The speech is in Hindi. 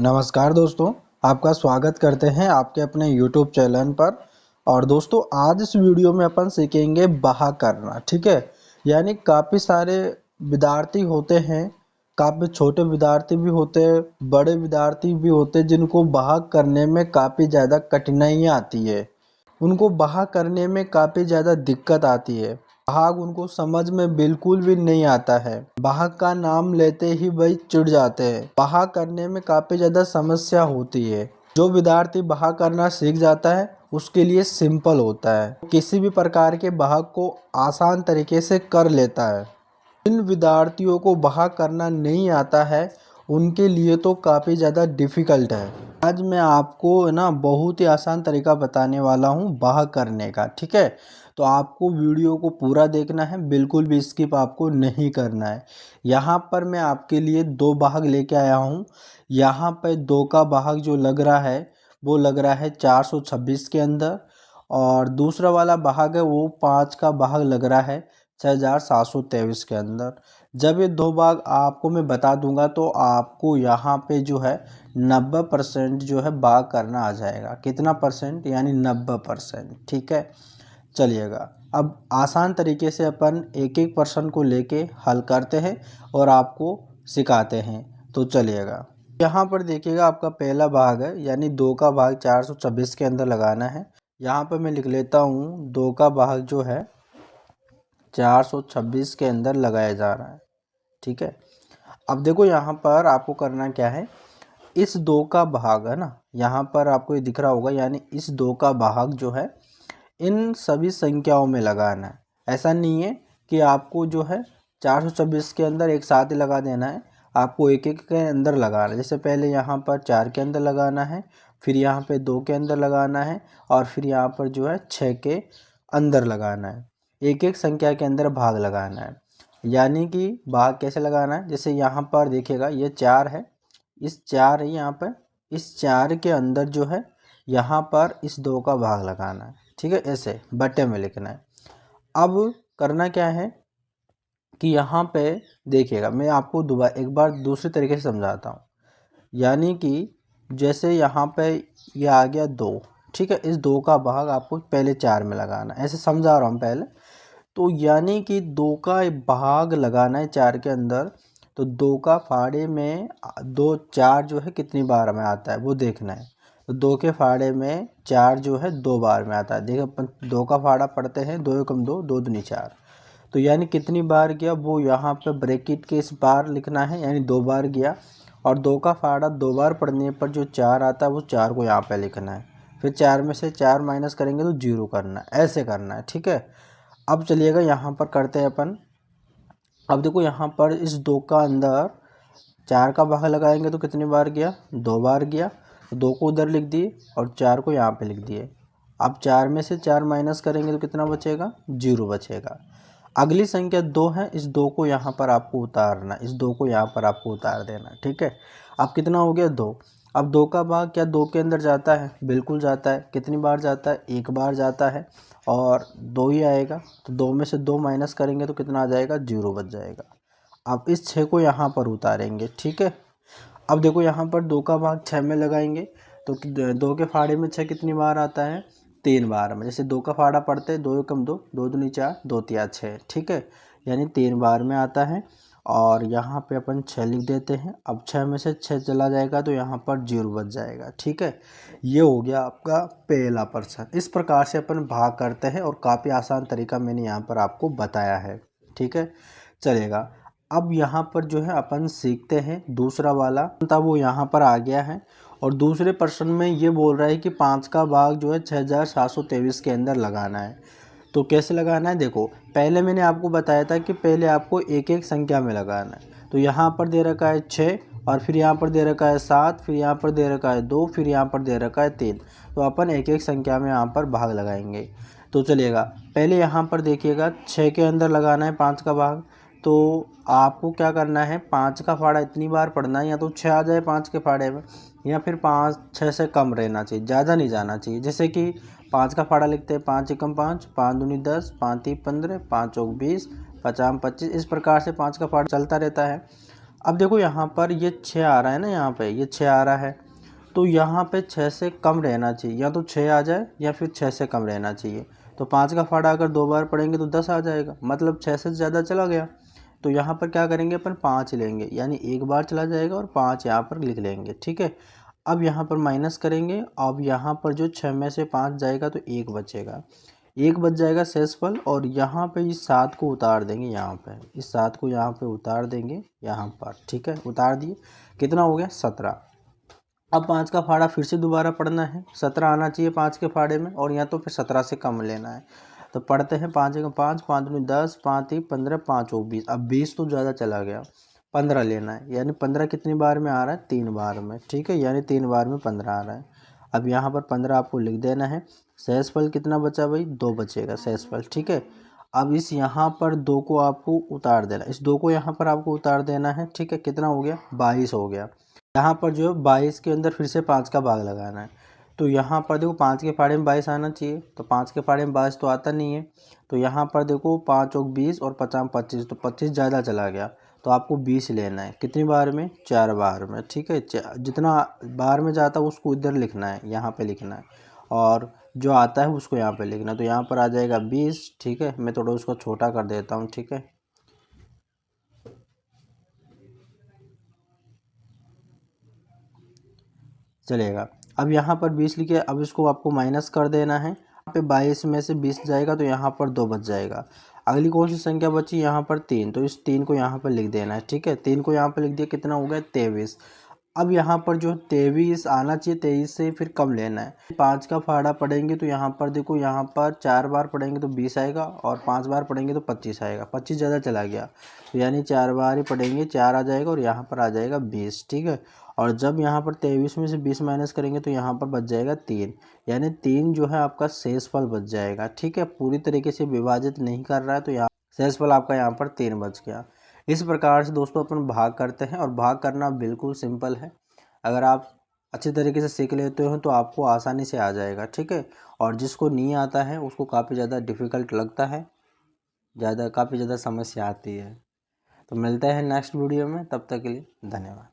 नमस्कार दोस्तों, आपका स्वागत करते हैं आपके अपने YouTube चैनल पर। और दोस्तों आज इस वीडियो में अपन सीखेंगे बहा करना। ठीक है, यानी काफ़ी सारे विद्यार्थी होते हैं, काफ़ी छोटे विद्यार्थी भी होते हैं, बड़े विद्यार्थी भी होते हैं जिनको बहा करने में काफ़ी ज़्यादा कठिनाइयाँ आती है। उनको बहा करने में काफ़ी ज़्यादा दिक्कत आती है। भाग उनको समझ में बिल्कुल भी नहीं आता है। भाग का नाम लेते ही वही चिढ़ जाते हैं। बहा करने में काफ़ी ज़्यादा समस्या होती है। जो विद्यार्थी बहा करना सीख जाता है उसके लिए सिंपल होता है, किसी भी प्रकार के भाग को आसान तरीके से कर लेता है। जिन विद्यार्थियों को बहा करना नहीं आता है उनके लिए तो काफ़ी ज़्यादा डिफ़िकल्ट है। आज मैं आपको ना बहुत ही आसान तरीका बताने वाला हूँ बहा करने का। ठीक है, तो आपको वीडियो को पूरा देखना है, बिल्कुल भी स्किप आपको नहीं करना है। यहाँ पर मैं आपके लिए दो भाग लेके आया हूँ। यहाँ पर दो का भाग जो लग रहा है वो लग रहा है 426 के अंदर, और दूसरा वाला भाग है वो 5 का भाग लग रहा है 6723 के अंदर। जब ये दो भाग आपको मैं बता दूंगा तो आपको यहाँ पे जो है 90% जो है भाग करना आ जाएगा। कितना परसेंट? यानी 90%। ठीक है, चलिएगा अब आसान तरीके से अपन एक एक पर्सन को लेके हल करते हैं और आपको सिखाते हैं। तो चलिएगा, यहाँ पर देखिएगा आपका पहला भाग है, यानी दो का भाग 426 के अंदर लगाना है। यहाँ पर मैं लिख लेता हूँ दो का भाग जो है 426 के अंदर लगाया जा रहा है। ठीक है, अब देखो यहाँ पर आपको करना क्या है, इस दो का भाग है ना, यहाँ पर आपको ये दिख रहा होगा, यानी इस दो का भाग जो है इन सभी संख्याओं में लगाना है। ऐसा नहीं है कि आपको जो है 426 के अंदर एक साथ ही लगा देना है, आपको एक एक के अंदर लगाना है। जैसे पहले यहाँ पर 4 के अंदर लगाना है, फिर यहाँ पे 2 के अंदर लगाना है, और फिर यहाँ पर जो है 6 के अंदर लगाना है। एक एक संख्या के अंदर भाग लगाना है। यानी कि भाग कैसे लगाना है, जैसे यहाँ पर देखिएगा ये 4 है, इस 4 है यहाँ पर, इस 4 के अंदर जो है यहाँ पर इस 2 का भाग लगाना है। ठीक है, ऐसे बट्टे में लिखना है। अब करना क्या है कि यहाँ पे देखिएगा, मैं आपको दोबारा एक बार दूसरे तरीके से समझाता हूँ। यानी कि जैसे यहाँ पे ये आ गया 2, ठीक है, इस 2 का भाग आपको पहले 4 में लगाना है, ऐसे समझा रहा हूँ पहले। तो यानी कि 2 का भाग लगाना है 4 के अंदर, तो 2 का फाड़े में 2 4 जो है कितनी बार में आता है वो देखना है। तो 2 के फाड़े में 4 जो है 2 बार में आता है। देखिए अपन 2 का फाड़ा पढ़ते हैं, 2 एकम 2, 2 दूनी 4। तो यानी कितनी बार गया वो यहाँ पे ब्रैकेट के इस बार लिखना है, यानी 2 बार गया। और 2 का फाड़ा 2 बार पढ़ने पर जो 4 आता है वो 4 को यहाँ पे लिखना है। फिर 4 में से 4 माइनस करेंगे तो 0 करना है, ऐसे करना है। ठीक है, अब चलिएगा यहाँ पर करते हैं अपन। अब देखो यहाँ पर इस 2 का अंदर 4 का भाग लगाएंगे तो कितनी बार गया? 2 बार गया। 2 को उधर लिख दिए और 4 को यहाँ पे लिख दिए। अब 4 में से 4 माइनस करेंगे तो कितना बचेगा? 0 बचेगा। अगली संख्या 2 है, इस 2 को यहाँ पर आपको उतारना, इस 2 को यहाँ पर आपको उतार देना। ठीक है, अब कितना हो गया? 2। अब 2 का भाग क्या 2 के अंदर जाता है? बिल्कुल जाता है। कितनी बार जाता है? एक बार जाता है, और 2 ही आएगा। तो 2 में से 2 माइनस करेंगे तो कितना आ जाएगा? 0 बच जाएगा। अब इस 6 को यहाँ पर उतारेंगे। ठीक है, अब देखो यहाँ पर 2 का भाग 6 में लगाएंगे तो 2 के फाड़े में 6 कितनी बार आता है? 3 बार में। जैसे 2 का फाड़ा पढ़ते हैं, 2 एकम 2, 2 दूनी 4, 2 तिया 6। ठीक है, यानी 3 बार में आता है। और यहाँ पे अपन 6 लिख देते हैं। अब 6 में से 6 चला जाएगा तो यहाँ पर 0 बच जाएगा। ठीक है, ये हो गया आपका पहला पर्सन। इस प्रकार से अपन भाग करते हैं और काफ़ी आसान तरीका मैंने यहाँ पर आपको बताया है। ठीक है, चलेगा। अब यहाँ पर जो है अपन सीखते हैं दूसरा वाला, तब वो यहाँ पर आ गया है। और दूसरे प्रश्न में ये बोल रहा है कि 5 का भाग जो है 6723 के अंदर लगाना है। तो कैसे लगाना है? देखो पहले मैंने आपको बताया था कि पहले आपको एक एक संख्या में लगाना है। तो यहाँ पर दे रखा है 6, और फिर यहाँ पर दे रखा है 7, फिर यहाँ पर दे रखा है 2, फिर यहाँ पर दे रखा है 3। तो अपन एक एक संख्या में यहाँ पर भाग लगाएंगे। तो चलिएगा, पहले यहाँ पर देखिएगा 6 के अंदर लगाना है 5 का भाग। तो आपको क्या करना है, 5 का फाड़ा इतनी बार पढ़ना है, या तो 6 आ जाए 5 के फाड़े में, या फिर 5 6 से कम रहना चाहिए, ज़्यादा नहीं जाना चाहिए। जैसे कि 5 का फाड़ा लिखते हैं 5 एकम 5, 5 दूनी 10, 5 तीन 15, 5 चौक 20, 5 25। इस प्रकार से 5 का फाड़ा चलता रहता है। अब देखो यहाँ पर ये 6 आ रहा है ना, यहाँ पे ये 6 आ रहा है, तो यहाँ पे 6 से कम रहना चाहिए, या तो 6 आ जाए या फिर 6 से कम रहना चाहिए। तो 5 का फाड़ा अगर 2 बार पढ़ेंगे तो 10 आ जाएगा, मतलब 6 से ज़्यादा चला गया। तो यहाँ पर क्या करेंगे अपन, 5 लेंगे, यानी एक बार चला जाएगा और 5 यहाँ पर लिख लेंगे, ठीक है। अब यहाँ पर माइनस करेंगे, अब यहाँ पर जो 6 में से 5 जाएगा तो 1 बचेगा, 1 बच जाएगा शेषफल। और यहाँ पे इस 7 को उतार देंगे, यहाँ पे इस 7 को यहाँ पे उतार देंगे यहाँ पर, ठीक है। उतार दिए, कितना हो गया 17। अब 5 का फाड़ा फिर से दोबारा पढ़ना है, 17 आना चाहिए 5 के फाड़े में, और या तो फिर 17 से कम लेना है। तो पढ़ते हैं, 5 का 5, 5 दूनी 10, 5 3 15, 5 और 20। अब 20 तो ज़्यादा चला गया, 15 लेना है, यानी 15 कितनी बार में आ रहा है, 3 बार में, ठीक है, यानी 3 बार में 15 आ रहा है। अब यहाँ पर 15 आपको लिख देना है। शेषफल कितना बचा भाई, 2 बचेगा शेषफल, ठीक है। अब इस यहाँ पर 2 को आपको उतार देना, इस 2 को यहाँ पर आपको उतार देना है, ठीक है। कितना हो गया, 22 हो गया। यहाँ पर जो 22 के अंदर फिर से 5 का भाग लगाना है। तो यहाँ पर देखो 5 के फाड़े में 22 आना चाहिए, तो 5 के फाड़े में 22 तो आता नहीं है। तो यहाँ पर देखो 5 और 20 और 50 25, तो 25 ज़्यादा चला गया, तो आपको 20 लेना है। कितनी बार में, 4 बार में, ठीक है। जितना बार में जाता है उसको इधर लिखना है, यहाँ पे लिखना है, और जो आता है उसको यहाँ पे लिखना है। तो यहाँ पर आ जाएगा 20, ठीक है। मैं थोड़ा उसको छोटा कर देता हूँ, ठीक है, चलेगा। अब यहाँ पर 20 लिखे, अब इसको आपको माइनस कर देना है। यहाँ पे 22 में से 20 जाएगा तो यहाँ पर 2 बच जाएगा। अगली कौन सी संख्या बची, यहाँ पर 3, तो इस 3 को यहाँ पर लिख देना है, ठीक है। 3 को यहाँ पर लिख दिया, कितना हो गया 23। अब यहाँ पर जो 23 आना चाहिए, 23 से फिर कम लेना है। 5 का फाड़ा पढ़ेंगे तो यहाँ पर देखो, यहाँ पर 4 बार पढ़ेंगे तो 20 आएगा, और 5 बार पढ़ेंगे तो 25 आएगा, 25 ज़्यादा चला गया, तो यानी 4 बार ही पढ़ेंगे, 4 आ जाएगा, और यहाँ पर आ जाएगा 20, ठीक है। और जब यहाँ पर 23 में से 20 माइनस करेंगे तो यहाँ पर बच जाएगा 3, यानी 3 जो है आपका शेषफल बच जाएगा, ठीक है। पूरी तरीके से विभाजित नहीं कर रहा है, तो यहाँ शेषफल आपका यहाँ पर 3 बच गया। इस प्रकार से दोस्तों अपन भाग करते हैं, और भाग करना बिल्कुल सिंपल है। अगर आप अच्छे तरीके से सीख लेते हो तो आपको आसानी से आ जाएगा, ठीक है। और जिसको नहीं आता है उसको काफ़ी ज़्यादा डिफ़िकल्ट लगता है, काफ़ी ज़्यादा समस्या आती है। तो मिलते हैं नेक्स्ट वीडियो में, तब तक के लिए धन्यवाद।